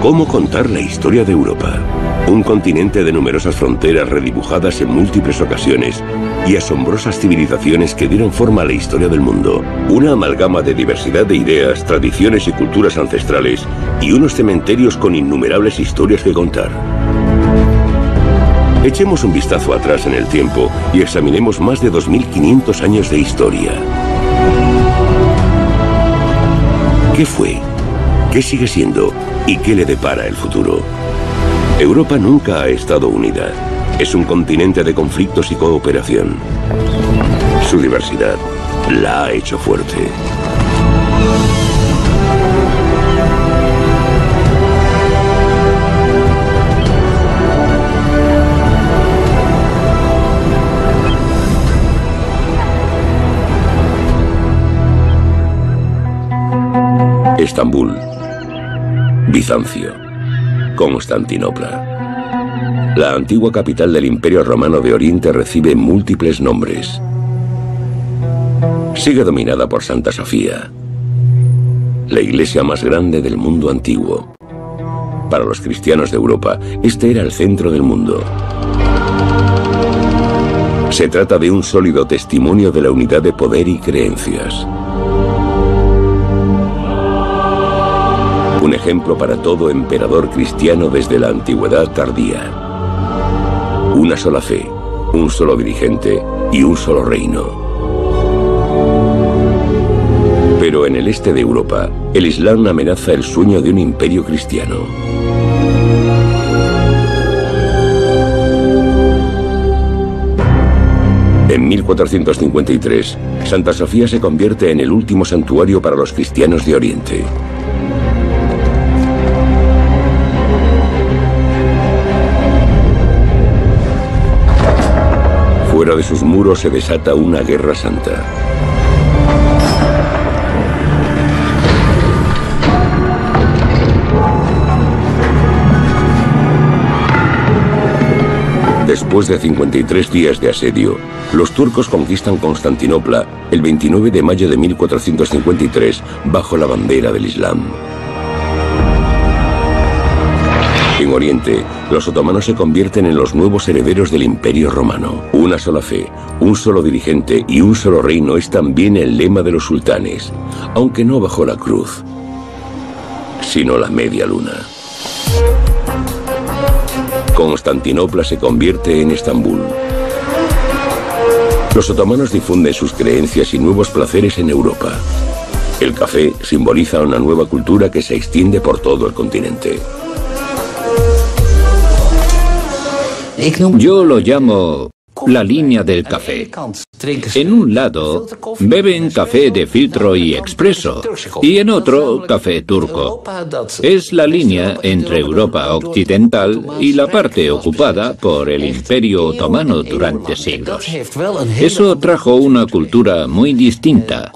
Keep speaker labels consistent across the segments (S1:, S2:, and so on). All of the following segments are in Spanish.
S1: ¿Cómo contar la historia de Europa? Un continente de numerosas fronteras redibujadas en múltiples ocasiones y asombrosas civilizaciones que dieron forma a la historia del mundo. Una amalgama de diversidad de ideas, tradiciones y culturas ancestrales y unos cementerios con innumerables historias que contar. Echemos un vistazo atrás en el tiempo y examinemos más de 2500 años de historia. ¿Qué fue? ¿Qué sigue siendo? ¿Y qué le depara el futuro? Europa nunca ha estado unida. Es un continente de conflictos y cooperación. Su diversidad la ha hecho fuerte. Estambul, Bizancio, Constantinopla. La antigua capital del Imperio Romano de Oriente recibe múltiples nombres. Sigue dominada por Santa Sofía, la iglesia más grande del mundo antiguo. Para los cristianos de Europa, este era el centro del mundo. Se trata de un sólido testimonio de la unidad de poder y creencias. Un ejemplo para todo emperador cristiano desde la antigüedad tardía. Una sola fe, un solo dirigente y un solo reino. Pero en el este de Europa, el Islam amenaza el sueño de un imperio cristiano. En 1453, Santa Sofía se convierte en el último santuario para los cristianos de Oriente. Fuera de sus muros se desata una guerra santa. Después de 53 días de asedio, los turcos conquistan Constantinopla el 29 de mayo de 1453 bajo la bandera del Islam. En Oriente, los otomanos se convierten en los nuevos herederos del Imperio Romano. Una sola fe, un solo dirigente y un solo reino es también el lema de los sultanes, aunque no bajo la cruz, sino la media luna. Constantinopla se convierte en Estambul. Los otomanos difunden sus creencias y nuevos placeres en Europa. El café simboliza una nueva cultura que se extiende por todo el continente.
S2: Yo lo llamo la línea del café. En un lado, beben café de filtro y expreso, y en otro, café turco. Es la línea entre Europa occidental y la parte ocupada por el Imperio Otomano durante siglos. Eso trajo una cultura muy distinta,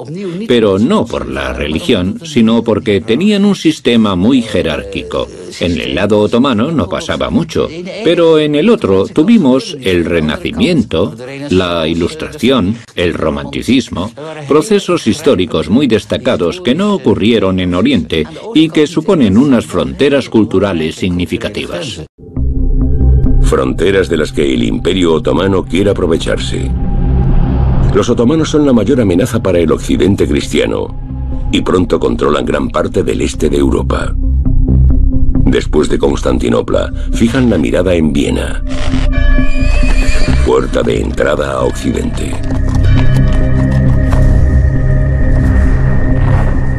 S2: pero no por la religión, sino porque tenían un sistema muy jerárquico. En el lado otomano no pasaba mucho, pero en el otro tuvimos el Renacimiento, la Ilustración, el Romanticismo, procesos históricos muy destacados que no ocurrieron en Oriente y que suponen unas fronteras culturales significativas.
S1: Fronteras de las que el Imperio Otomano quiere aprovecharse. Los otomanos son la mayor amenaza para el occidente cristiano y pronto controlan gran parte del este de Europa. Después de Constantinopla, fijan la mirada en Viena, puerta de entrada a Occidente.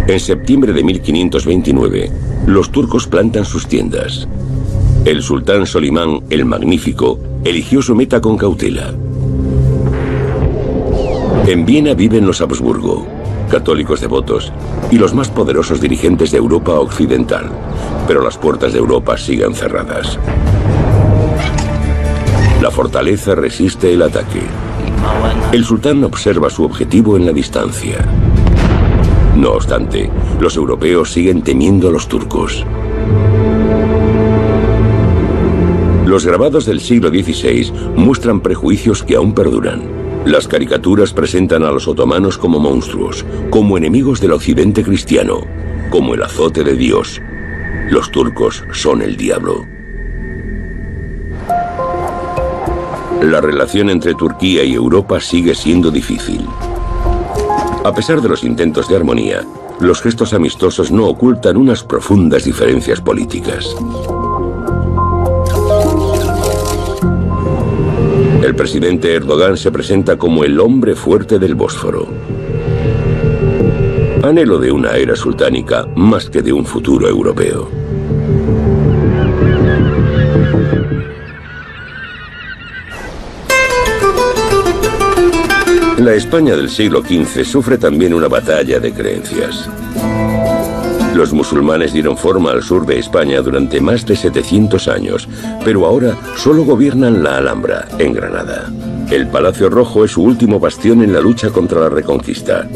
S1: En septiembre de 1529, los turcos plantan sus tiendas. El sultán Solimán el Magnífico eligió su meta con cautela. En Viena viven los Habsburgo, católicos devotos y los más poderosos dirigentes de Europa occidental, pero las puertas de Europa siguen cerradas. La fortaleza resiste el ataque. El sultán observa su objetivo en la distancia. No obstante, los europeos siguen temiendo a los turcos. Los grabados del siglo XVI muestran prejuicios que aún perduran. Las caricaturas presentan a los otomanos como monstruos, como enemigos del occidente cristiano, como el azote de Dios. Los turcos son el diablo. La relación entre Turquía y Europa sigue siendo difícil. A pesar de los intentos de armonía, los gestos amistosos no ocultan unas profundas diferencias políticas. El presidente Erdogan se presenta como el hombre fuerte del Bósforo. Anhelo de una era sultánica más que de un futuro europeo. La España del siglo XV sufre también una batalla de creencias. Los musulmanes dieron forma al sur de España durante más de 700 años, pero ahora solo gobiernan la Alhambra, en Granada. El Palacio Rojo es su último bastión en la lucha contra la Reconquista,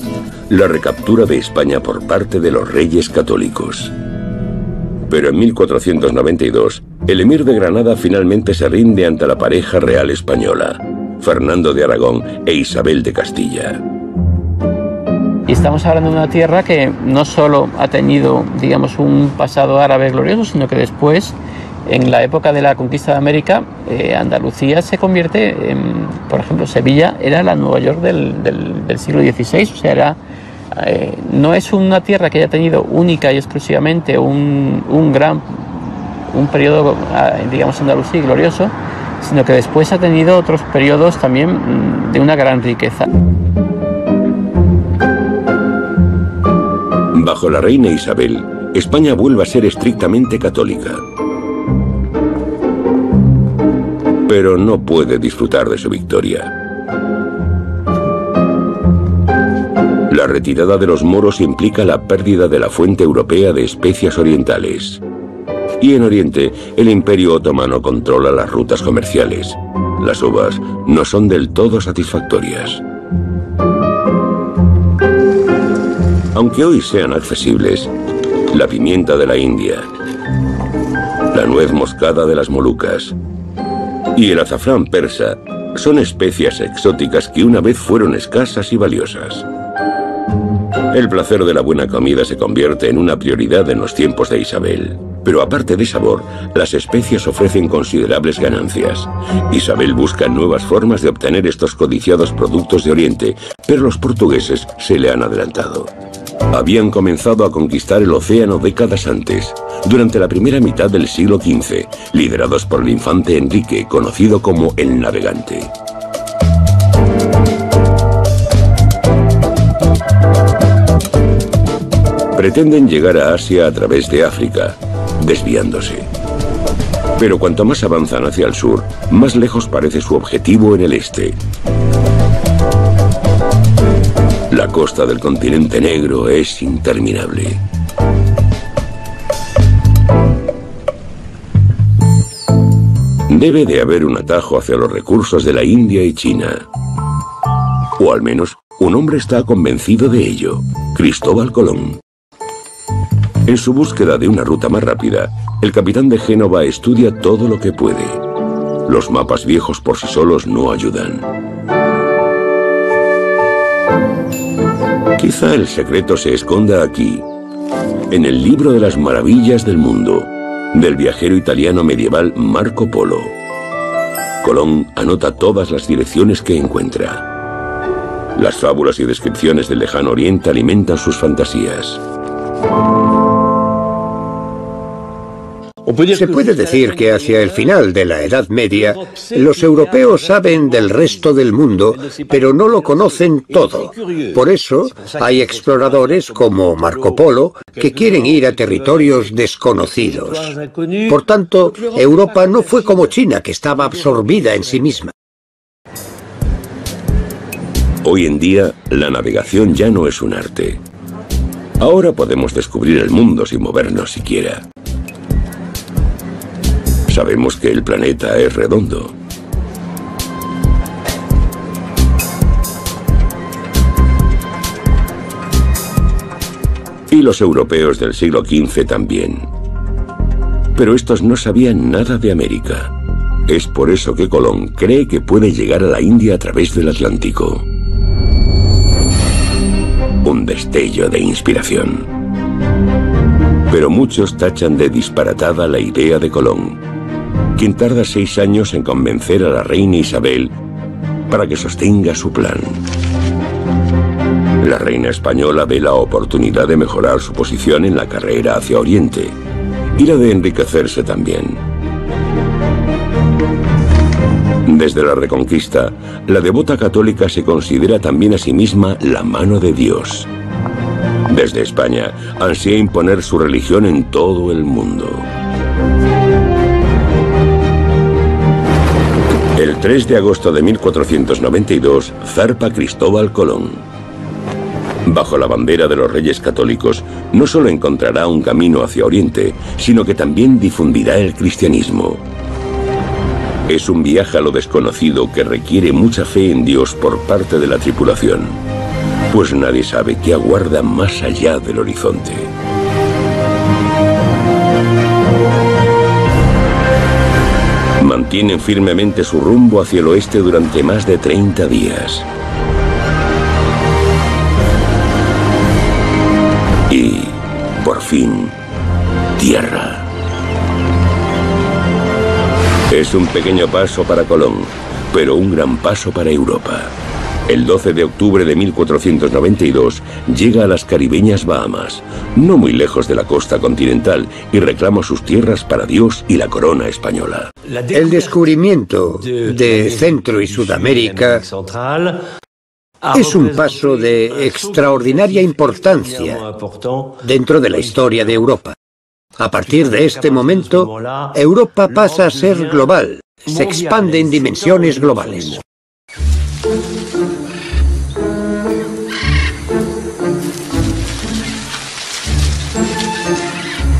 S1: la recaptura de España por parte de los reyes católicos. Pero en 1492, el emir de Granada finalmente se rinde ante la pareja real española, Fernando de Aragón e Isabel de Castilla.
S3: Y estamos hablando de una tierra que no solo ha tenido, digamos, un pasado árabe glorioso, sino que después, en la época de la conquista de América, Andalucía se convierte en, por ejemplo, Sevilla era la Nueva York del siglo XVI, o sea, no es una tierra que haya tenido única y exclusivamente un periodo, digamos, andalusí glorioso, sino que después ha tenido otros periodos también de una gran riqueza.
S1: Bajo la reina Isabel, España vuelve a ser estrictamente católica. Pero no puede disfrutar de su victoria. La retirada de los moros implica la pérdida de la fuente europea de especias orientales. Y en Oriente, el Imperio Otomano controla las rutas comerciales. Las uvas no son del todo satisfactorias. Aunque hoy sean accesibles, la pimienta de la India, la nuez moscada de las Molucas y el azafrán persa son especias exóticas que una vez fueron escasas y valiosas. El placer de la buena comida se convierte en una prioridad en los tiempos de Isabel. Pero aparte de sabor, las especias ofrecen considerables ganancias. Isabel busca nuevas formas de obtener estos codiciados productos de Oriente, pero los portugueses se le han adelantado. Habían comenzado a conquistar el océano décadas antes, durante la primera mitad del siglo XV, liderados por el infante Enrique, conocido como el Navegante. Pretenden llegar a Asia a través de África, desviándose. Pero cuanto más avanzan hacia el sur, más lejos parece su objetivo en el este. La costa del continente negro es interminable. Debe de haber un atajo hacia los recursos de la India y China. O al menos, un hombre está convencido de ello: Cristóbal Colón. En su búsqueda de una ruta más rápida, el capitán de Génova estudia todo lo que puede. Los mapas viejos por sí solos no ayudan. Quizá el secreto se esconda aquí, en el libro de las maravillas del mundo, del viajero italiano medieval Marco Polo. Colón anota todas las direcciones que encuentra. Las fábulas y descripciones del lejano oriente alimentan sus fantasías.
S4: Se puede decir que hacia el final de la Edad Media, los europeos saben del resto del mundo, pero no lo conocen todo. Por eso, hay exploradores como Marco Polo que quieren ir a territorios desconocidos. Por tanto, Europa no fue como China, que estaba absorbida en sí misma.
S1: Hoy en día, la navegación ya no es un arte. Ahora podemos descubrir el mundo sin movernos siquiera. Sabemos que el planeta es redondo. Y los europeos del siglo XV también. Pero estos no sabían nada de América. Es por eso que Colón cree que puede llegar a la India a través del Atlántico. Un destello de inspiración. Pero muchos tachan de disparatada la idea de Colón, quien tarda 6 años en convencer a la reina Isabel para que sostenga su plan. La reina española ve la oportunidad de mejorar su posición en la carrera hacia Oriente y la de enriquecerse también. Desde la Reconquista, la devota católica se considera también a sí misma la mano de Dios. Desde España, ansía imponer su religión en todo el mundo. El 3 de agosto de 1492 zarpa Cristóbal Colón. Bajo la bandera de los Reyes Católicos, no solo encontrará un camino hacia Oriente, sino que también difundirá el cristianismo. Es un viaje a lo desconocido que requiere mucha fe en Dios por parte de la tripulación, pues nadie sabe qué aguarda más allá del horizonte. Mantienen firmemente su rumbo hacia el oeste durante más de 30 días. Y, por fin, tierra. Es un pequeño paso para Colón, pero un gran paso para Europa. El 12 de octubre de 1492 llega a las caribeñas Bahamas, no muy lejos de la costa continental, y reclama sus tierras para Dios y la corona española.
S4: El descubrimiento de Centro y Sudamérica es un paso de extraordinaria importancia dentro de la historia de Europa. A partir de este momento, Europa pasa a ser global, se expande en dimensiones globales.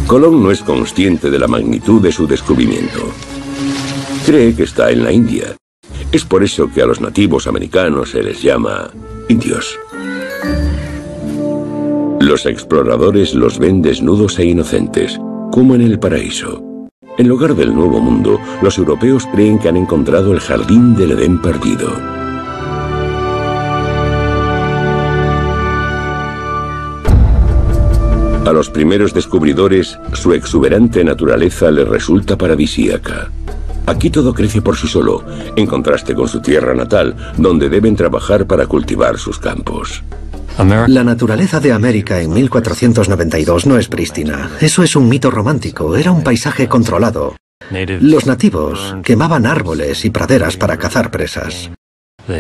S1: Colón no es consciente de la magnitud de su descubrimiento. Cree que está en la India. Es por eso que a los nativos americanos se les llama indios. Los exploradores los ven desnudos e inocentes, como en el paraíso. En lugar del Nuevo Mundo, los europeos creen que han encontrado el jardín del Edén perdido. A los primeros descubridores, su exuberante naturaleza les resulta paradisíaca. Aquí todo crece por sí solo, en contraste con su tierra natal, donde deben trabajar para cultivar sus campos.
S5: La naturaleza de América en 1492 no es prístina. Eso es un mito romántico, era un paisaje controlado. Los nativos quemaban árboles y praderas para cazar presas.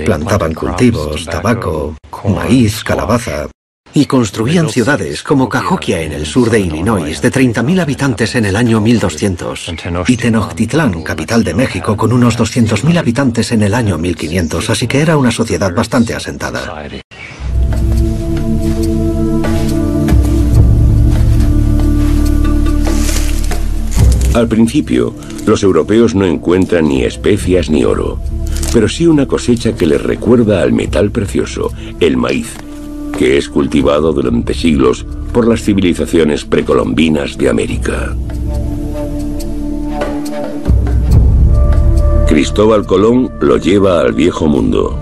S5: Plantaban cultivos, tabaco, maíz, calabaza. Y construían ciudades como Cahokia en el sur de Illinois, de 30.000 habitantes en el año 1200, y Tenochtitlán, capital de México, con unos 200.000 habitantes en el año 1500, así que era una sociedad bastante asentada.
S1: Al principio, los europeos no encuentran ni especias ni oro, pero sí una cosecha que les recuerda al metal precioso, el maíz, que es cultivado durante siglos por las civilizaciones precolombinas de América. Cristóbal Colón lo lleva al Viejo Mundo.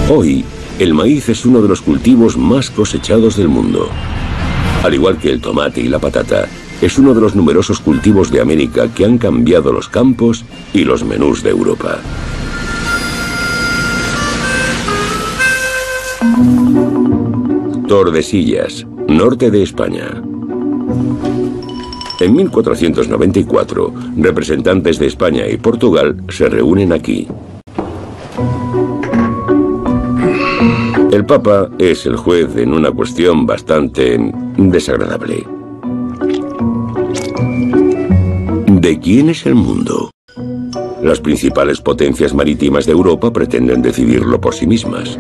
S1: Hoy, el maíz es uno de los cultivos más cosechados del mundo. Al igual que el tomate y la patata, es uno de los numerosos cultivos de América que han cambiado los campos y los menús de Europa. Tordesillas, norte de España. En 1494, representantes de España y Portugal se reúnen aquí. El Papa es el juez en una cuestión bastante desagradable. ¿De quién es el mundo? Las principales potencias marítimas de Europa pretenden decidirlo por sí mismas.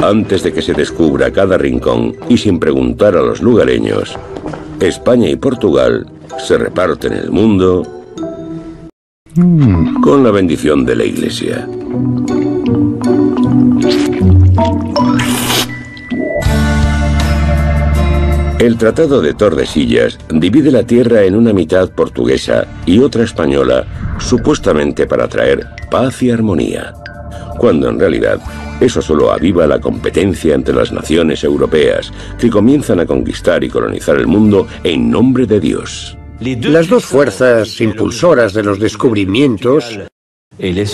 S1: Antes de que se descubra cada rincón y sin preguntar a los lugareños, España y Portugal se reparten el mundo con la bendición de la Iglesia. El Tratado de Tordesillas divide la tierra en una mitad portuguesa y otra española, supuestamente para traer paz y armonía. cuando en realidad eso solo aviva la competencia entre las naciones europeas, que comienzan a conquistar y colonizar el mundo en nombre de Dios.
S4: Las dos fuerzas impulsoras de los descubrimientos,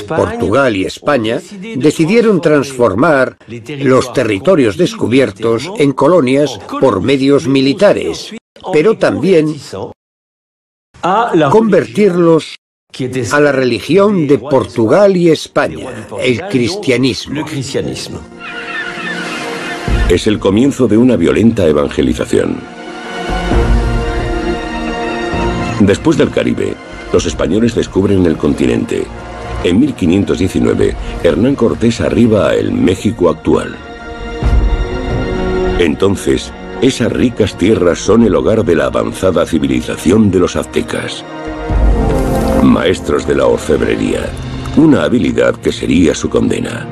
S4: Portugal y España, decidieron transformar los territorios descubiertos en colonias por medios militares, pero también convertirlos a la religión de Portugal y España, el cristianismo.
S1: Es el comienzo de una violenta evangelización. Después del Caribe, los españoles descubren el continente. En 1519, Hernán Cortés arriba a el México actual. Entonces, esas ricas tierras son el hogar de la avanzada civilización de los aztecas. Maestros de la orfebrería, una habilidad que sería su condena.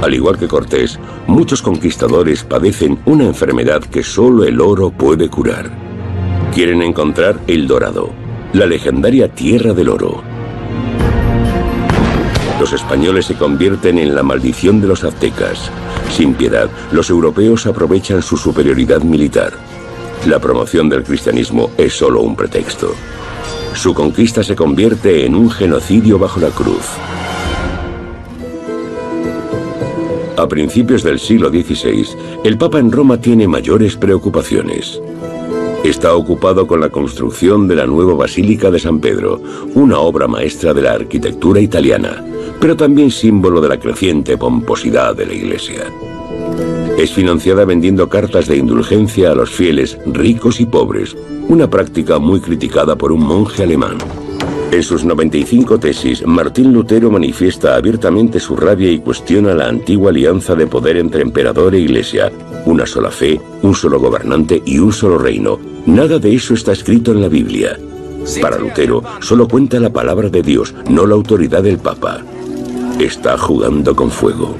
S1: Al igual que Cortés, muchos conquistadores padecen una enfermedad que solo el oro puede curar. Quieren encontrar El Dorado, la legendaria Tierra del Oro. Los españoles se convierten en la maldición de los aztecas. Sin piedad, los europeos aprovechan su superioridad militar. La promoción del cristianismo es solo un pretexto. Su conquista se convierte en un genocidio bajo la cruz. A principios del siglo XVI, el Papa en Roma tiene mayores preocupaciones. Está ocupado con la construcción de la nueva Basílica de San Pedro, una obra maestra de la arquitectura italiana, pero también símbolo de la creciente pomposidad de la Iglesia. Es financiada vendiendo cartas de indulgencia a los fieles, ricos y pobres, una práctica muy criticada por un monje alemán. En sus 95 tesis, Martín Lutero manifiesta abiertamente su rabia y cuestiona la antigua alianza de poder entre emperador e iglesia, una sola fe, un solo gobernante y un solo reino. Nada de eso está escrito en la Biblia. Para Lutero, solo cuenta la palabra de Dios, no la autoridad del Papa. Está jugando con fuego.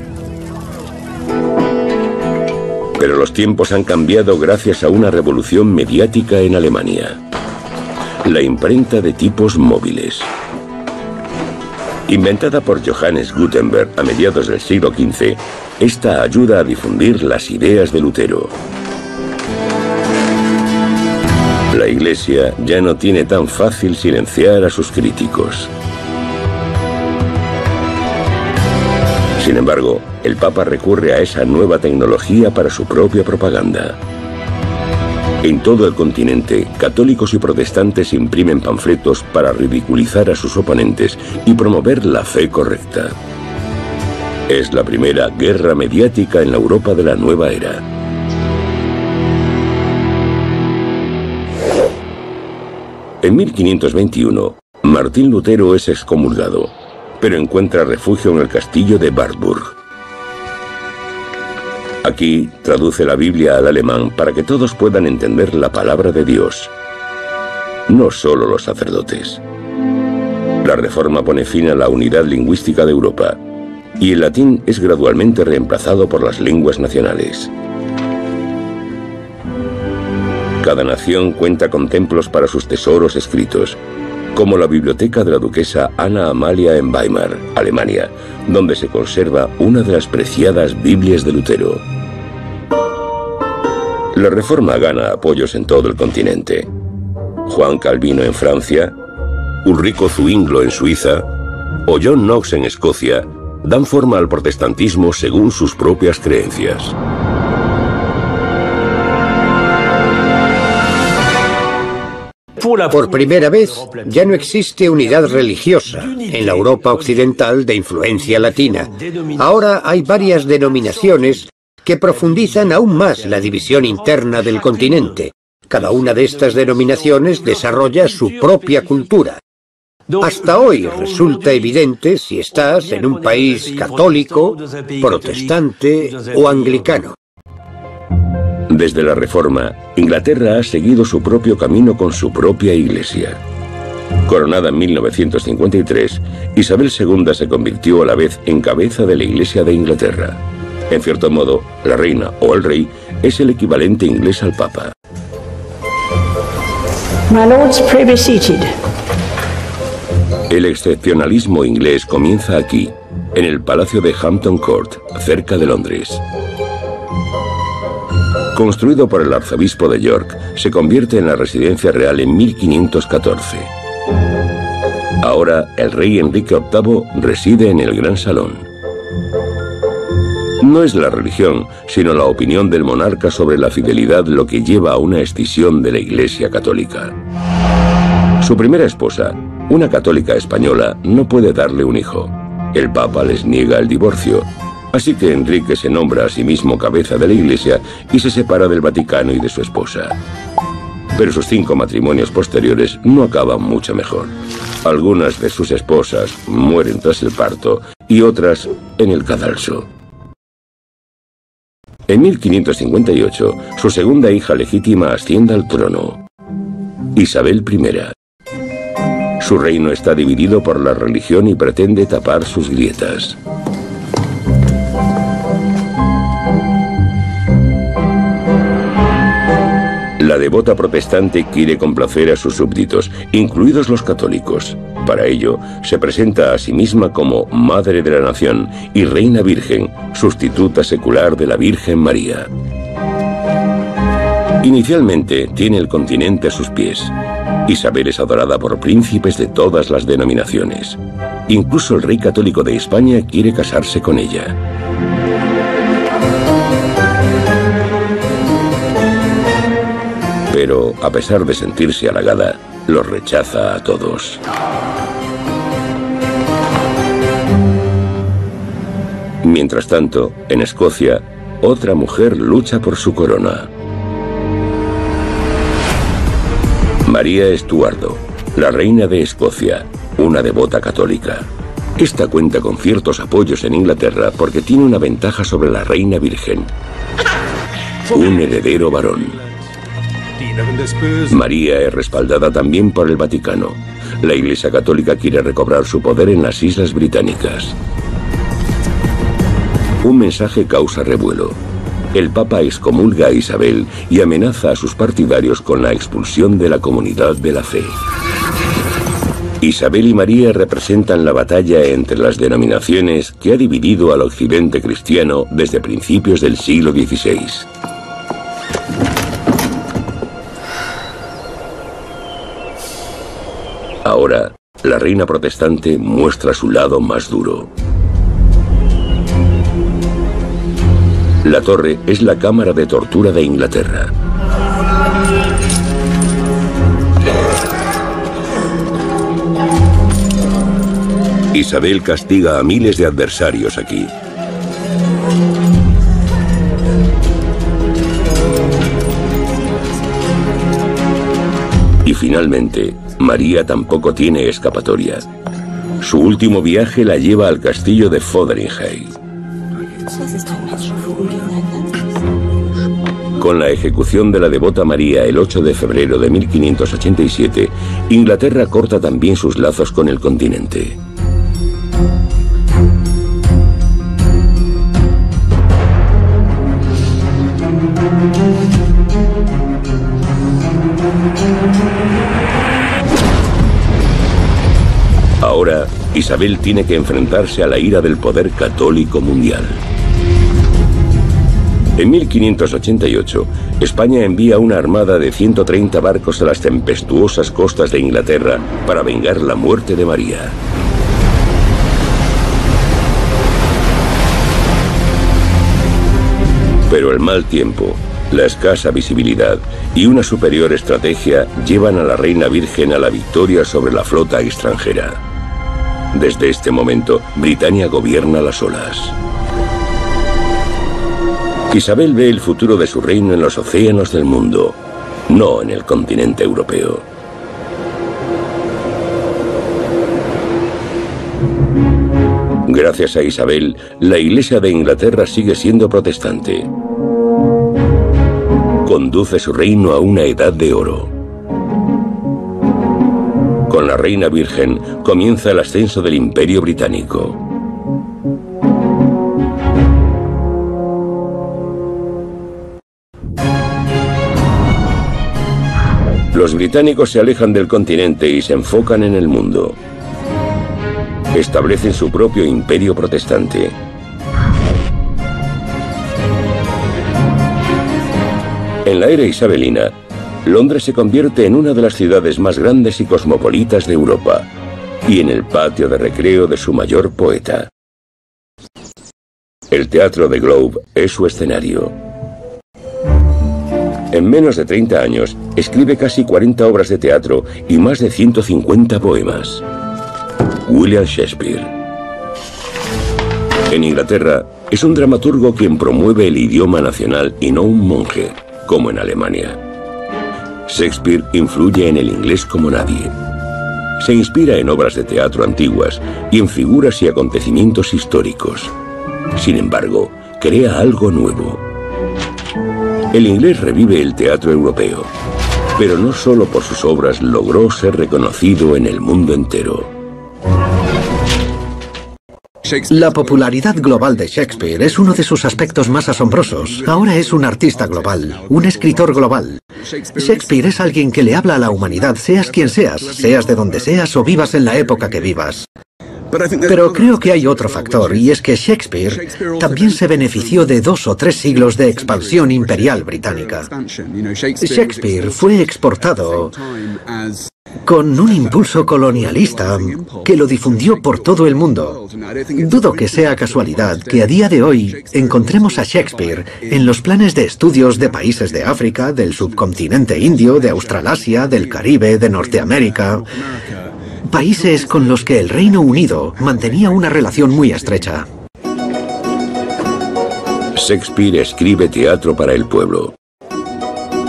S1: Pero los tiempos han cambiado gracias a una revolución mediática en Alemania. La imprenta de tipos móviles. Inventada por Johannes Gutenberg a mediados del siglo XV, esta ayuda a difundir las ideas de Lutero. La Iglesia ya no tiene tan fácil silenciar a sus críticos. Sin embargo, el Papa recurre a esa nueva tecnología para su propia propaganda. En todo el continente, católicos y protestantes imprimen panfletos para ridiculizar a sus oponentes y promover la fe correcta. Es la primera guerra mediática en la Europa de la nueva era. En 1521, Martín Lutero es excomulgado, pero encuentra refugio en el castillo de Wartburg. Aquí traduce la Biblia al alemán para que todos puedan entender la palabra de Dios, no solo los sacerdotes. La Reforma pone fin a la unidad lingüística de Europa, y el latín es gradualmente reemplazado por las lenguas nacionales. Cada nación cuenta con templos para sus tesoros escritos, como la biblioteca de la duquesa Ana Amalia en Weimar, Alemania, donde se conserva una de las preciadas Biblias de Lutero. La Reforma gana apoyos en todo el continente. Juan Calvino en Francia, Ulrico Zwinglio en Suiza o John Knox en Escocia dan forma al protestantismo según sus propias creencias.
S4: Por primera vez, ya no existe unidad religiosa en la Europa occidental de influencia latina. Ahora hay varias denominaciones que profundizan aún más la división interna del continente. Cada una de estas denominaciones desarrolla su propia cultura. Hasta hoy resulta evidente si estás en un país católico, protestante o anglicano.
S1: Desde la Reforma, Inglaterra ha seguido su propio camino con su propia iglesia. Coronada en 1953, Isabel II se convirtió a la vez en cabeza de la Iglesia de Inglaterra. En cierto modo, la reina o el rey es el equivalente inglés al Papa.
S6: My lords, pray be seated.
S1: El excepcionalismo inglés comienza aquí. en el Palacio de Hampton Court, cerca de Londres. Construido por el arzobispo de York, se convierte en la residencia real en 1514. Ahora, el rey Enrique VIII reside en el Gran Salón. No es la religión, sino la opinión del monarca sobre la fidelidad lo que lleva a una escisión de la Iglesia católica. Su primera esposa, una católica española, no puede darle un hijo. El Papa les niega el divorcio, así que Enrique se nombra a sí mismo cabeza de la Iglesia y se separa del Vaticano y de su esposa. Pero sus 5 matrimonios posteriores no acaban mucho mejor. Algunas de sus esposas mueren tras el parto y otras en el cadalso. En 1558, su segunda hija legítima asciende al trono, Isabel I. Su reino está dividido por la religión y pretende tapar sus grietas. La devota protestante quiere complacer a sus súbditos, incluidos los católicos. Para ello, se presenta a sí misma como Madre de la Nación y Reina Virgen, sustituta secular de la Virgen María. Inicialmente, tiene el continente a sus pies. Isabel es adorada por príncipes de todas las denominaciones. Incluso el rey católico de España quiere casarse con ella. Pero, a pesar de sentirse halagada, los rechaza a todos. Mientras tanto, en Escocia, otra mujer lucha por su corona. María Estuardo, la reina de Escocia, una devota católica. Esta cuenta con ciertos apoyos en Inglaterra porque tiene una ventaja sobre la reina virgen: un heredero varón. María es respaldada también por el Vaticano. La Iglesia Católica quiere recobrar su poder en las Islas Británicas. Un mensaje causa revuelo. El Papa excomulga a Isabel y amenaza a sus partidarios con la expulsión de la comunidad de la fe. Isabel y María representan la batalla entre las denominaciones que ha dividido al occidente cristiano desde principios del siglo XVI. Ahora, la reina protestante muestra su lado más duro. La Torre es la cámara de tortura de Inglaterra. Isabel castiga a miles de adversarios aquí. Y finalmente, María tampoco tiene escapatoria. Su último viaje la lleva al castillo de Fotheringhay. Con la ejecución de la devota María el 8 de febrero de 1587, Inglaterra corta también sus lazos con el continente. Ahora, Isabel tiene que enfrentarse a la ira del poder católico mundial. En 1588, España envía una armada de 130 barcos a las tempestuosas costas de Inglaterra para vengar la muerte de María. Pero el mal tiempo, la escasa visibilidad y una superior estrategia llevan a la Reina Virgen a la victoria sobre la flota extranjera. Desde este momento, Britania gobierna las olas. Isabel ve el futuro de su reino en los océanos del mundo, no en el continente europeo. Gracias a Isabel, la Iglesia de Inglaterra sigue siendo protestante. Conduce su reino a una edad de oro. Con la Reina Virgen comienza el ascenso del Imperio Británico. Los británicos se alejan del continente y se enfocan en el mundo. Establecen su propio imperio protestante. En la era isabelina, Londres se convierte en una de las ciudades más grandes y cosmopolitas de Europa, y en el patio de recreo de su mayor poeta. El Teatro de Globe es su escenario. En menos de 30 años, escribe casi 40 obras de teatro y más de 150 poemas. William Shakespeare. En Inglaterra, es un dramaturgo quien promueve el idioma nacional y no un monje, como en Alemania. Shakespeare influye en el inglés como nadie. Se inspira en obras de teatro antiguas y en figuras y acontecimientos históricos. Sin embargo, crea algo nuevo. El inglés revive el teatro europeo, pero no solo por sus obras logró ser reconocido en el mundo entero.
S5: La popularidad global de Shakespeare es uno de sus aspectos más asombrosos. Ahora es un artista global, un escritor global. Shakespeare es alguien que le habla a la humanidad, seas quien seas, seas de donde seas o vivas en la época que vivas. Pero creo que hay otro factor, y es que Shakespeare también se benefició de 2 o 3 siglos de expansión imperial británica. Shakespeare fue exportado con un impulso colonialista que lo difundió por todo el mundo. Dudo que sea casualidad que a día de hoy encontremos a Shakespeare en los planes de estudios de países de África, del subcontinente indio, de Australasia, del Caribe, de Norteamérica. Países con los que el Reino Unido mantenía una relación muy estrecha.
S1: Shakespeare escribe teatro para el pueblo.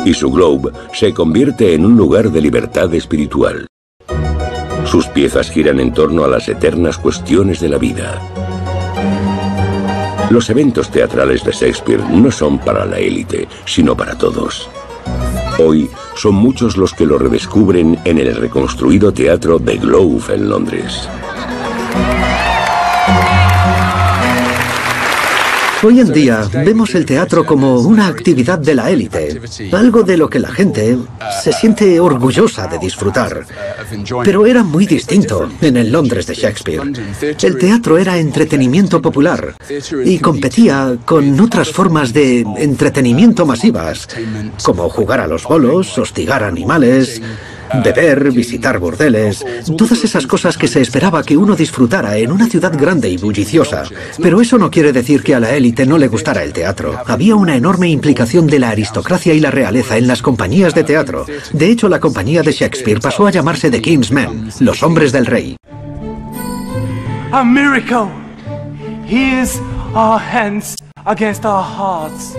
S1: Y su Globe se convierte en un lugar de libertad espiritual. Sus piezas giran en torno a las eternas cuestiones de la vida. Los eventos teatrales de Shakespeare no son para la élite, sino para todos. Hoy son muchos los que lo redescubren en el reconstruido teatro The Globe en Londres.
S5: Hoy en día vemos el teatro como una actividad de la élite, algo de lo que la gente se siente orgullosa de disfrutar. Pero era muy distinto en el Londres de Shakespeare. El teatro era entretenimiento popular y competía con otras formas de entretenimiento masivas, como jugar a los bolos, hostigar animales, beber, visitar burdeles, todas esas cosas que se esperaba que uno disfrutara en una ciudad grande y bulliciosa. Pero eso no quiere decir que a la élite no le gustara el teatro. Había una enorme implicación de la aristocracia y la realeza en las compañías de teatro. De hecho, la compañía de Shakespeare pasó a llamarse The King's Men, los hombres del rey.
S6: A miracle. Here's our hands against our hearts.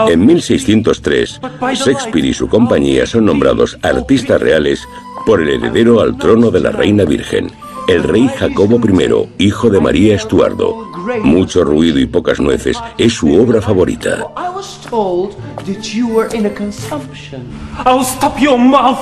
S1: En 1603, Shakespeare y su compañía son nombrados artistas reales por el heredero al trono de la reina virgen, el rey Jacobo I, hijo de María Estuardo. Mucho ruido y pocas nueces es su obra favorita.
S6: I'll stop your mouth.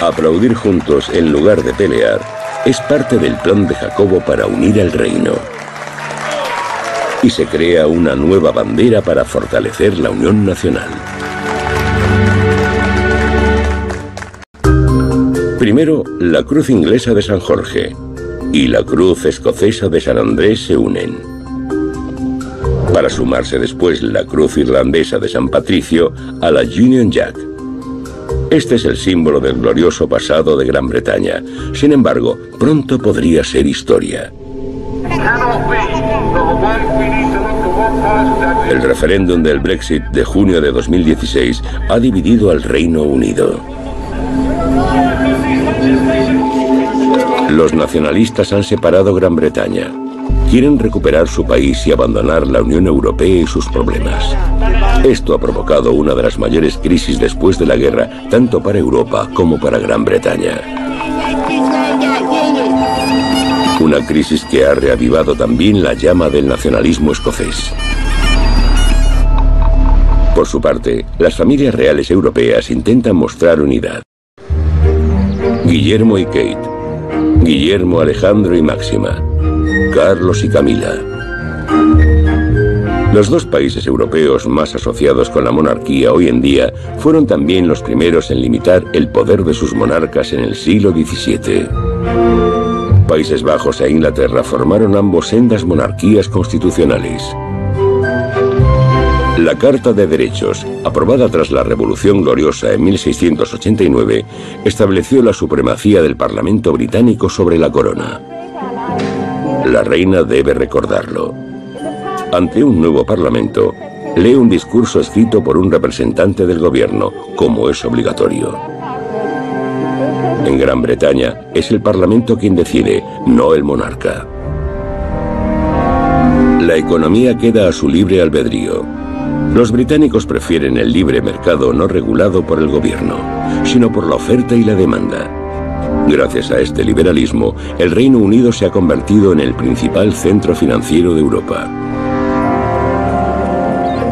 S1: Aplaudir juntos en lugar de pelear es parte del plan de Jacobo para unir el reino. Y se crea una nueva bandera para fortalecer la unión nacional. Primero, la cruz inglesa de San Jorge y la cruz escocesa de San Andrés se unen. Para sumarse después la cruz irlandesa de San Patricio a la Union Jack. Este es el símbolo del glorioso pasado de Gran Bretaña. Sin embargo, pronto podría ser historia. El referéndum del Brexit de junio de 2016 ha dividido al Reino Unido. Los nacionalistas han separado Gran Bretaña. Quieren recuperar su país y abandonar la Unión Europea y sus problemas. Esto ha provocado una de las mayores crisis después de la guerra, tanto para Europa como para Gran Bretaña. Una crisis que ha reavivado también la llama del nacionalismo escocés. Por su parte, las familias reales europeas intentan mostrar unidad. Guillermo y Kate, Guillermo, Alejandro y Máxima, Carlos y Camila. Los dos países europeos más asociados con la monarquía hoy en día fueron también los primeros en limitar el poder de sus monarcas en el siglo XVII. Países Bajos e Inglaterra formaron ambos sendas monarquías constitucionales. La Carta de Derechos, aprobada tras la Revolución Gloriosa en 1689, estableció la supremacía del Parlamento británico sobre la corona. La reina debe recordarlo. Ante un nuevo Parlamento, lee un discurso escrito por un representante del gobierno, como es obligatorio. En Gran Bretaña, es el Parlamento quien decide, no el monarca. La economía queda a su libre albedrío. Los británicos prefieren el libre mercado no regulado por el gobierno, sino por la oferta y la demanda. Gracias a este liberalismo, el Reino Unido se ha convertido en el principal centro financiero de Europa.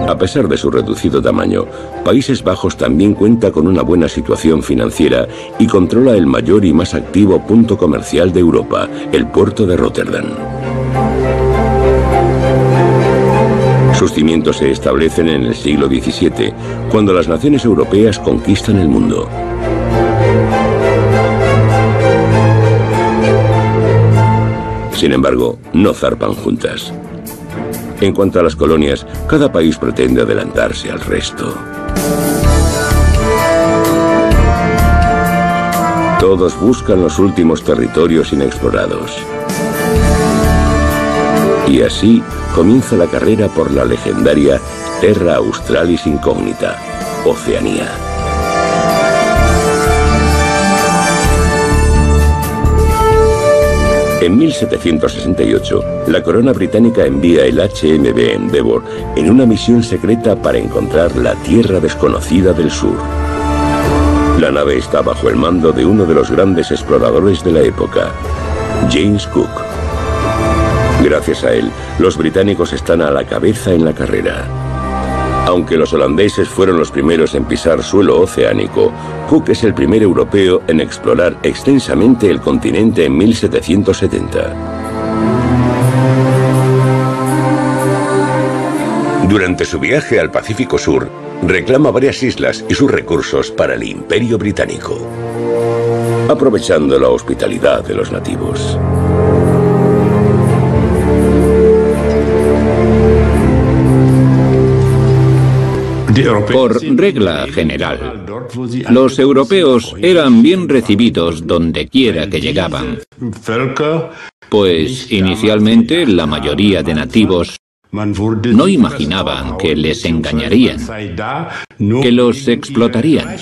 S1: A pesar de su reducido tamaño, Países Bajos también cuenta con una buena situación financiera y controla el mayor y más activo punto comercial de Europa, el puerto de Róterdam. Sus cimientos se establecen en el siglo XVII, cuando las naciones europeas conquistan el mundo. Sin embargo, no zarpan juntas. En cuanto a las colonias, cada país pretende adelantarse al resto. Todos buscan los últimos territorios inexplorados. Y así comienza la carrera por la legendaria Terra Australis Incógnita, Oceanía. En 1768, la corona británica envía el HMB Endeavour en una misión secreta para encontrar la tierra desconocida del sur. La nave está bajo el mando de uno de los grandes exploradores de la época, James Cook. Gracias a él, los británicos están a la cabeza en la carrera. Aunque los holandeses fueron los primeros en pisar suelo oceánico, Cook es el primer europeo en explorar extensamente el continente en 1770. Durante su viaje al Pacífico Sur, reclama varias islas y sus recursos para el Imperio Británico, aprovechando la hospitalidad de los nativos.
S2: Por regla general, los europeos eran bien recibidos donde quiera que llegaban, pues inicialmente la mayoría de nativos no imaginaban que les engañarían, que los explotarían.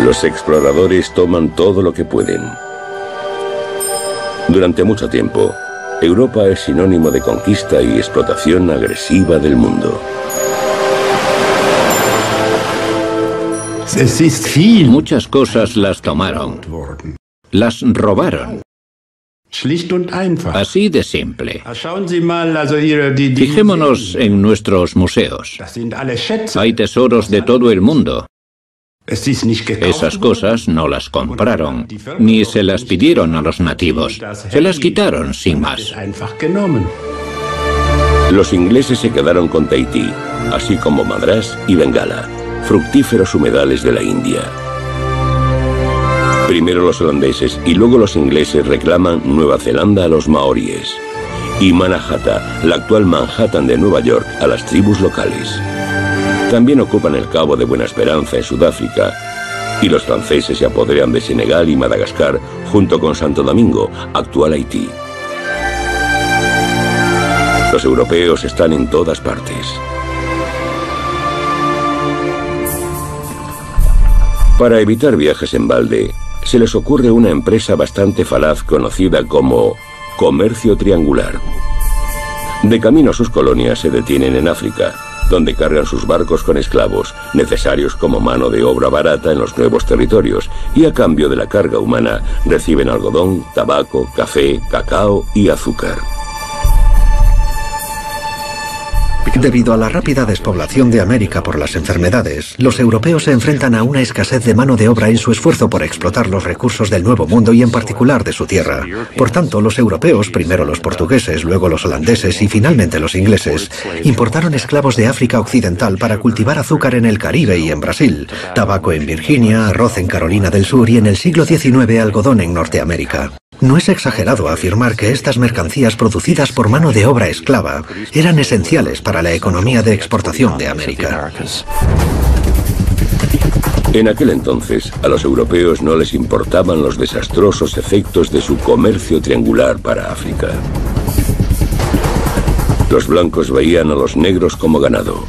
S1: Los exploradores toman todo lo que pueden. Durante mucho tiempo, Europa es sinónimo de conquista y explotación agresiva del mundo.
S2: Muchas cosas las tomaron, las robaron. Así de simple. Fijémonos en nuestros museos. Hay tesoros de todo el mundo. Esas cosas no las compraron, ni se las pidieron a los nativos. Se las quitaron sin más.
S1: Los ingleses se quedaron con Tahití, así como Madrás y Bengala, fructíferos humedales de la India. Primero los holandeses y luego los ingleses reclaman Nueva Zelanda a los maoríes y Manhattan, la actual Manhattan de Nueva York, a las tribus locales. También ocupan el Cabo de Buena Esperanza en Sudáfrica, y los franceses se apoderan de Senegal y Madagascar junto con Santo Domingo, actual Haití. Los europeos están en todas partes. Para evitar viajes en balde, se les ocurre una empresa bastante falaz conocida como comercio triangular. De camino a sus colonias se detienen en África, donde cargan sus barcos con esclavos, necesarios como mano de obra barata en los nuevos territorios, y a cambio de la carga humana reciben algodón, tabaco, café, cacao y azúcar.
S5: Debido a la rápida despoblación de América por las enfermedades, los europeos se enfrentan a una escasez de mano de obra en su esfuerzo por explotar los recursos del Nuevo Mundo y en particular de su tierra. Por tanto, los europeos, primero los portugueses, luego los holandeses y finalmente los ingleses, importaron esclavos de África Occidental para cultivar azúcar en el Caribe y en Brasil, tabaco en Virginia, arroz en Carolina del Sur y en el siglo XIX algodón en Norteamérica. No es exagerado afirmar que estas mercancías producidas por mano de obra esclava eran esenciales para la economía de exportación de América.
S1: En aquel entonces, a los europeos no les importaban los desastrosos efectos de su comercio triangular para África. Los blancos veían a los negros como ganado.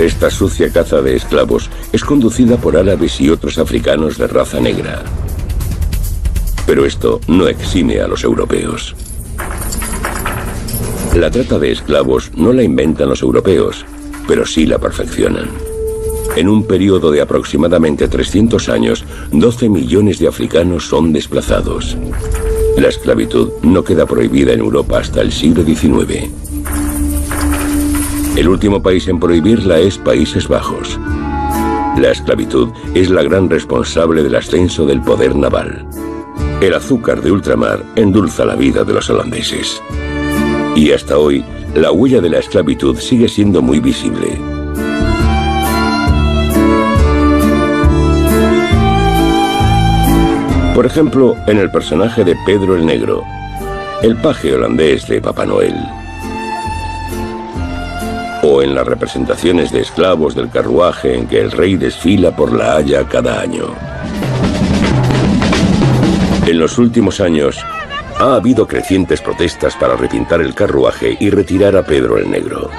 S1: Esta sucia caza de esclavos es conducida por árabes y otros africanos de raza negra. Pero esto no exime a los europeos. La trata de esclavos no la inventan los europeos, pero sí la perfeccionan. En un periodo de aproximadamente 300 años, 12 millones de africanos son desplazados. La esclavitud no queda prohibida en Europa hasta el siglo XIX. El último país en prohibirla es Países Bajos. La esclavitud es la gran responsable del ascenso del poder naval. El azúcar de ultramar endulza la vida de los holandeses. Y hasta hoy, la huella de la esclavitud sigue siendo muy visible. Por ejemplo, en el personaje de Pedro el Negro, el paje holandés de Papá Noel. O en las representaciones de esclavos del carruaje en que el rey desfila por La Haya cada año. En los últimos años, ha habido crecientes protestas para repintar el carruaje y retirar a Pedro el Negro.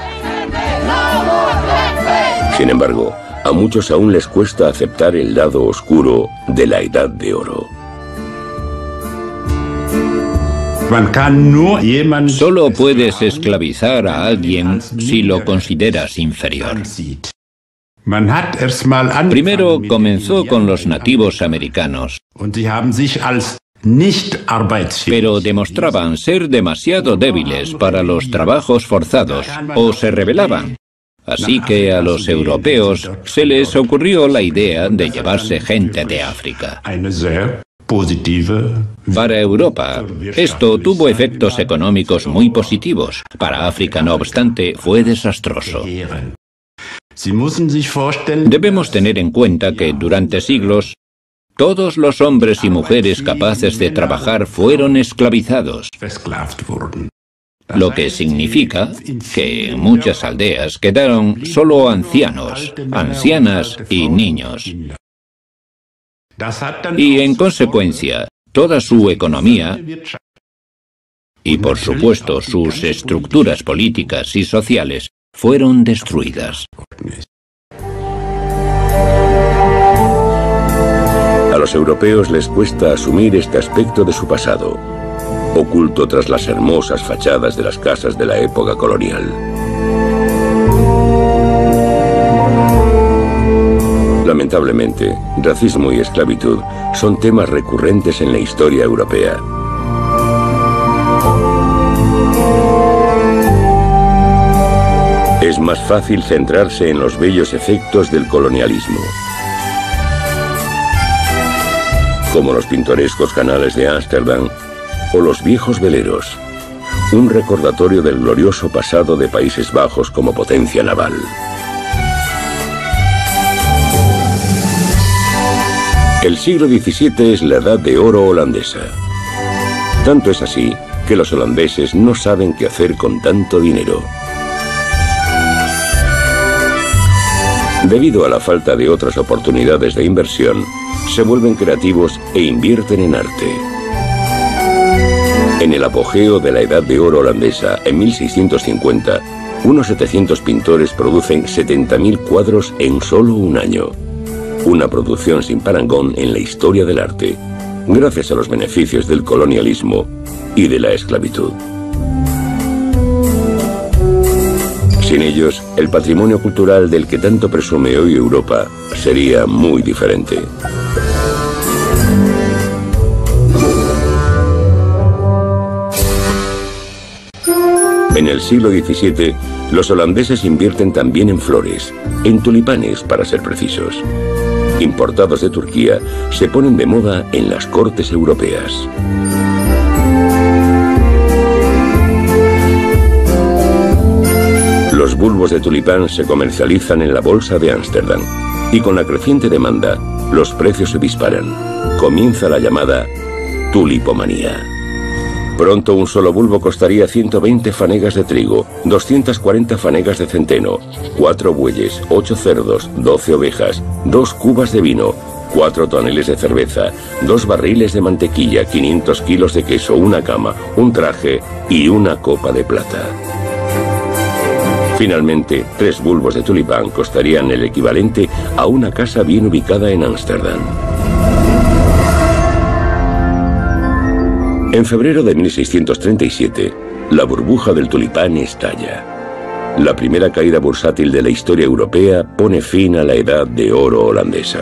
S1: Sin embargo, a muchos aún les cuesta aceptar el lado oscuro de la Edad de Oro.
S2: Solo puedes esclavizar a alguien si lo consideras inferior. Primero comenzó con los nativos americanos, pero demostraban ser demasiado débiles para los trabajos forzados o se rebelaban. Así que a los europeos se les ocurrió la idea de llevarse gente de África. Para Europa, esto tuvo efectos económicos muy positivos. Para África, no obstante, fue desastroso. Debemos tener en cuenta que durante siglos, todos los hombres y mujeres capaces de trabajar fueron esclavizados. Lo que significa que en muchas aldeas quedaron solo ancianos, ancianas y niños. Y en consecuencia, toda su economía y por supuesto sus estructuras políticas y sociales fueron destruidas.
S1: A los europeos les cuesta asumir este aspecto de su pasado, oculto tras las hermosas fachadas de las casas de la época colonial. Lamentablemente, racismo y esclavitud son temas recurrentes en la historia europea. Es más fácil centrarse en los bellos efectos del colonialismo, como los pintorescos canales de Ámsterdam o los viejos veleros, un recordatorio del glorioso pasado de Países Bajos como potencia naval. El siglo XVII es la Edad de Oro holandesa. Tanto es así que los holandeses no saben qué hacer con tanto dinero. Debido a la falta de otras oportunidades de inversión, se vuelven creativos e invierten en arte. En el apogeo de la Edad de Oro holandesa, en 1650, unos 700 pintores producen 70.000 cuadros en solo un año. Una producción sin parangón en la historia del arte, gracias a los beneficios del colonialismo y de la esclavitud. Sin ellos, el patrimonio cultural del que tanto presume hoy Europa sería muy diferente. En el siglo XVII, los holandeses invierten también en flores, en tulipanes para ser precisos. Importados de Turquía, se ponen de moda en las cortes europeas. Los bulbos de tulipán se comercializan en la bolsa de Ámsterdam y con la creciente demanda, los precios se disparan. Comienza la llamada tulipomanía. Pronto un solo bulbo costaría 120 fanegas de trigo, 240 fanegas de centeno, 4 bueyes, 8 cerdos, 12 ovejas, 2 cubas de vino, 4 toneles de cerveza, 2 barriles de mantequilla, 500 kilos de queso, una cama, un traje y una copa de plata. Finalmente, 3 bulbos de tulipán costarían el equivalente a una casa bien ubicada en Ámsterdam. En febrero de 1637, la burbuja del tulipán estalla. La primera caída bursátil de la historia europea pone fin a la edad de oro holandesa.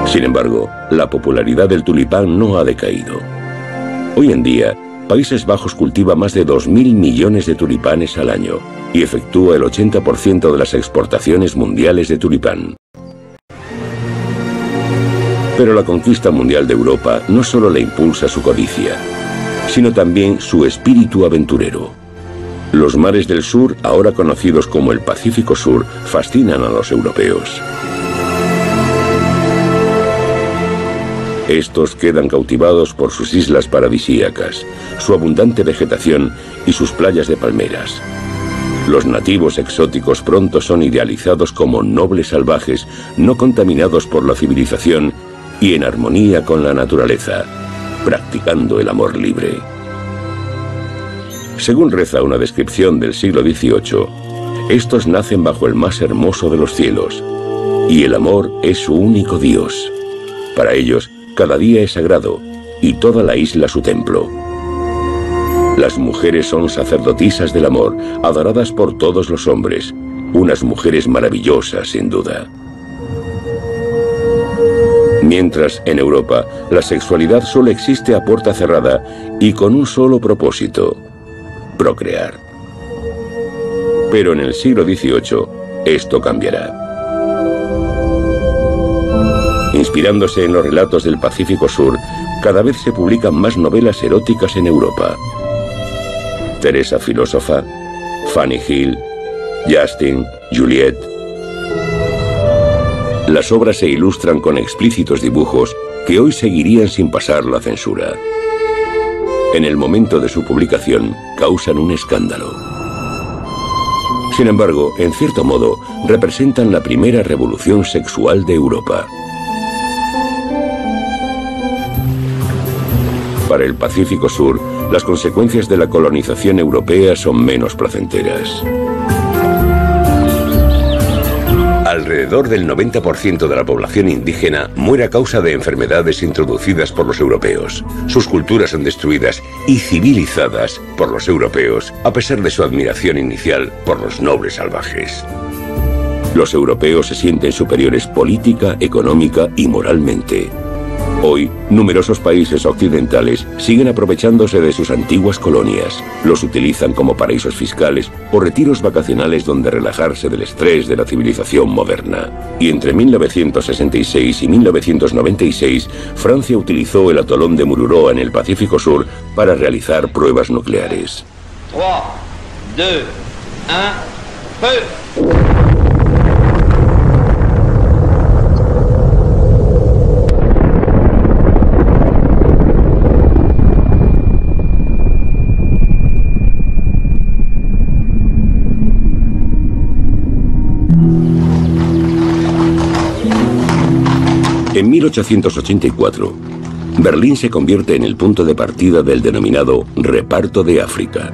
S1: Sin embargo, la popularidad del tulipán no ha decaído. Hoy en día, Países Bajos cultiva más de 2.000 millones de tulipanes al año y efectúa el 80% de las exportaciones mundiales de tulipán. Pero la conquista mundial de Europa no solo le impulsa su codicia, sino también su espíritu aventurero. Los mares del sur, ahora conocidos como el Pacífico Sur, fascinan a los europeos. Estos quedan cautivados por sus islas paradisíacas, su abundante vegetación y sus playas de palmeras. Los nativos exóticos pronto son idealizados como nobles salvajes, no contaminados por la civilización y en armonía con la naturaleza, practicando el amor libre. Según reza una descripción del siglo XVIII, estos nacen bajo el más hermoso de los cielos, y el amor es su único Dios. Para ellos, cada día es sagrado, y toda la isla su templo. Las mujeres son sacerdotisas del amor, adoradas por todos los hombres, unas mujeres maravillosas sin duda. Mientras, en Europa, la sexualidad solo existe a puerta cerrada y con un solo propósito: procrear. Pero en el siglo XVIII, esto cambiará. Inspirándose en los relatos del Pacífico Sur, cada vez se publican más novelas eróticas en Europa. Teresa Filósofa, Fanny Hill, Justin, Juliet. Las obras se ilustran con explícitos dibujos que hoy seguirían sin pasar la censura. En el momento de su publicación, causan un escándalo. Sin embargo, en cierto modo, representan la primera revolución sexual de Europa. Para el Pacífico Sur, las consecuencias de la colonización europea son menos placenteras. Alrededor del 90% de la población indígena muere a causa de enfermedades introducidas por los europeos. Sus culturas son destruidas y civilizadas por los europeos, a pesar de su admiración inicial por los nobles salvajes. Los europeos se sienten superiores política, económica y moralmente. Hoy, numerosos países occidentales siguen aprovechándose de sus antiguas colonias. Los utilizan como paraísos fiscales o retiros vacacionales donde relajarse del estrés de la civilización moderna. Y entre 1966 y 1996, Francia utilizó el atolón de Mururoa en el Pacífico Sur para realizar pruebas nucleares.
S7: 3, 2, 1, feu!
S1: En 1884, Berlín se convierte en el punto de partida del denominado Reparto de África,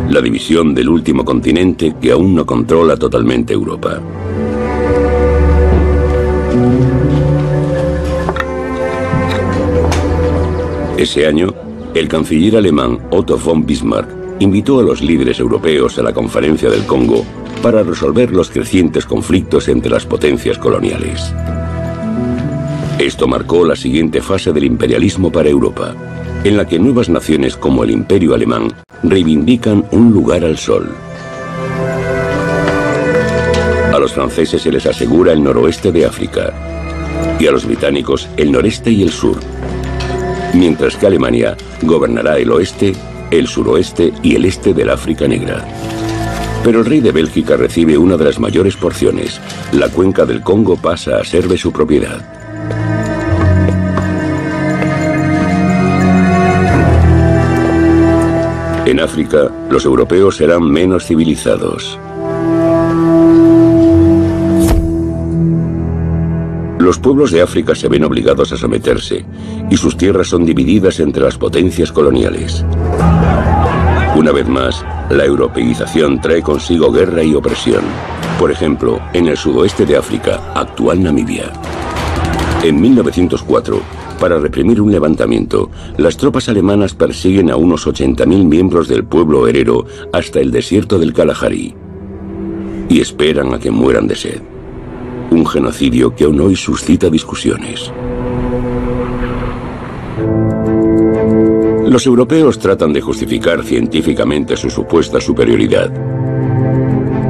S1: la división del último continente que aún no controla totalmente Europa. Ese año, el canciller alemán Otto von Bismarck invitó a los líderes europeos a la Conferencia del Congo para resolver los crecientes conflictos entre las potencias coloniales. Esto marcó la siguiente fase del imperialismo para Europa, en la que nuevas naciones como el Imperio Alemán reivindican un lugar al sol. A los franceses se les asegura el noroeste de África y a los británicos el noreste y el sur, mientras que Alemania gobernará el oeste, el suroeste y el este del África Negra. Pero el rey de Bélgica recibe una de las mayores porciones. La cuenca del Congo pasa a ser de su propiedad. En África, los europeos serán menos civilizados. Los pueblos de África se ven obligados a someterse y sus tierras son divididas entre las potencias coloniales. Una vez más, la europeización trae consigo guerra y opresión. Por ejemplo, en el sudoeste de África, actual Namibia. En 1904, para reprimir un levantamiento, las tropas alemanas persiguen a unos 80.000 miembros del pueblo herero hasta el desierto del Kalahari y esperan a que mueran de sed. Un genocidio que aún hoy suscita discusiones. Los europeos tratan de justificar científicamente su supuesta superioridad,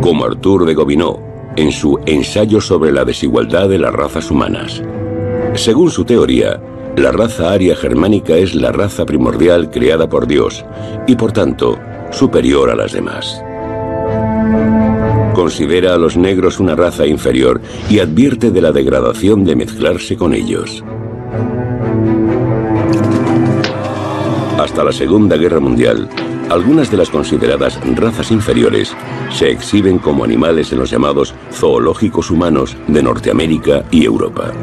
S1: como Arthur de Gobineau en su Ensayo sobre la desigualdad de las razas humanas. Según su teoría, la raza aria germánica es la raza primordial creada por Dios y, por tanto, superior a las demás. Considera a los negros una raza inferior y advierte de la degradación de mezclarse con ellos. Hasta la Segunda Guerra Mundial, algunas de las consideradas razas inferiores se exhiben como animales en los llamados zoológicos humanos de Norteamérica y Europa.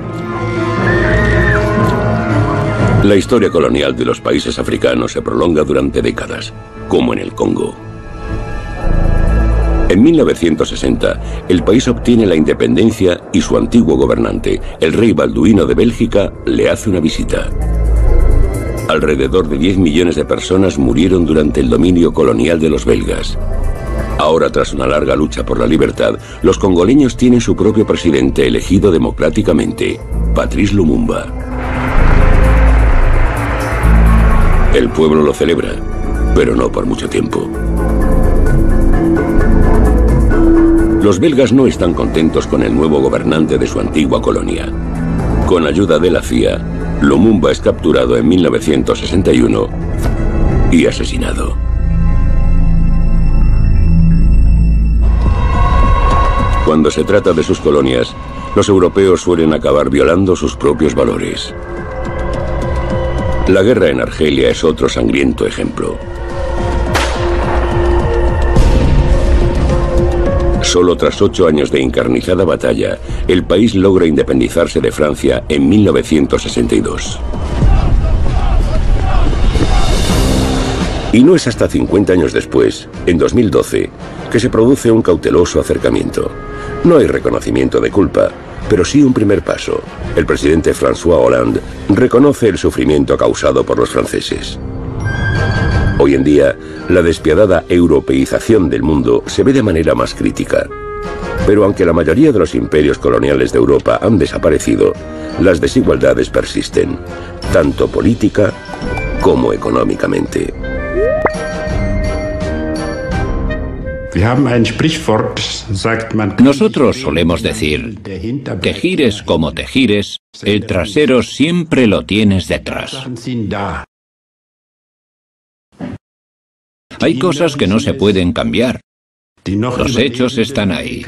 S1: La historia colonial de los países africanos se prolonga durante décadas, como en el Congo. En 1960, el país obtiene la independencia y su antiguo gobernante, el rey Balduino de Bélgica, le hace una visita. Alrededor de 10 millones de personas murieron durante el dominio colonial de los belgas. Ahora, tras una larga lucha por la libertad, los congoleños tienen su propio presidente elegido democráticamente, Patrice Lumumba. El pueblo lo celebra, pero no por mucho tiempo. Los belgas no están contentos con el nuevo gobernante de su antigua colonia. Con ayuda de la CIA, Lumumba es capturado en 1961 y asesinado. Cuando se trata de sus colonias, los europeos suelen acabar violando sus propios valores. La guerra en Argelia es otro sangriento ejemplo. Solo tras 8 años de encarnizada batalla, el país logra independizarse de Francia en 1962. Y no es hasta 50 años después, en 2012, que se produce un cauteloso acercamiento. No hay reconocimiento de culpa, pero sí un primer paso. El presidente François Hollande reconoce el sufrimiento causado por los franceses. Hoy en día, la despiadada europeización del mundo se ve de manera más crítica. Pero aunque la mayoría de los imperios coloniales de Europa han desaparecido, las desigualdades persisten, tanto política como económicamente.
S2: Nosotros solemos decir, te gires como te gires, el trasero siempre lo tienes detrás. Hay cosas que no se pueden cambiar. Los hechos están ahí.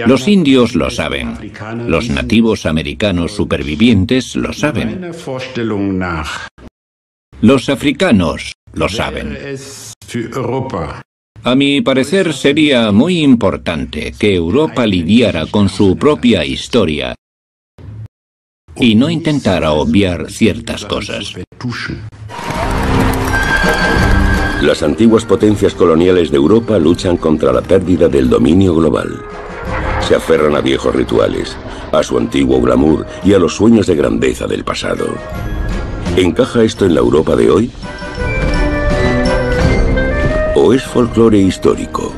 S2: Los indios lo saben. Los nativos americanos supervivientes lo saben. Los africanos lo saben. A mi parecer, sería muy importante que Europa lidiara con su propia historia y no intentara obviar ciertas cosas.
S1: Las antiguas potencias coloniales de Europa luchan contra la pérdida del dominio global. Se aferran a viejos rituales, a su antiguo glamour y a los sueños de grandeza del pasado. ¿Encaja esto en la Europa de hoy? ¿O es folclore histórico?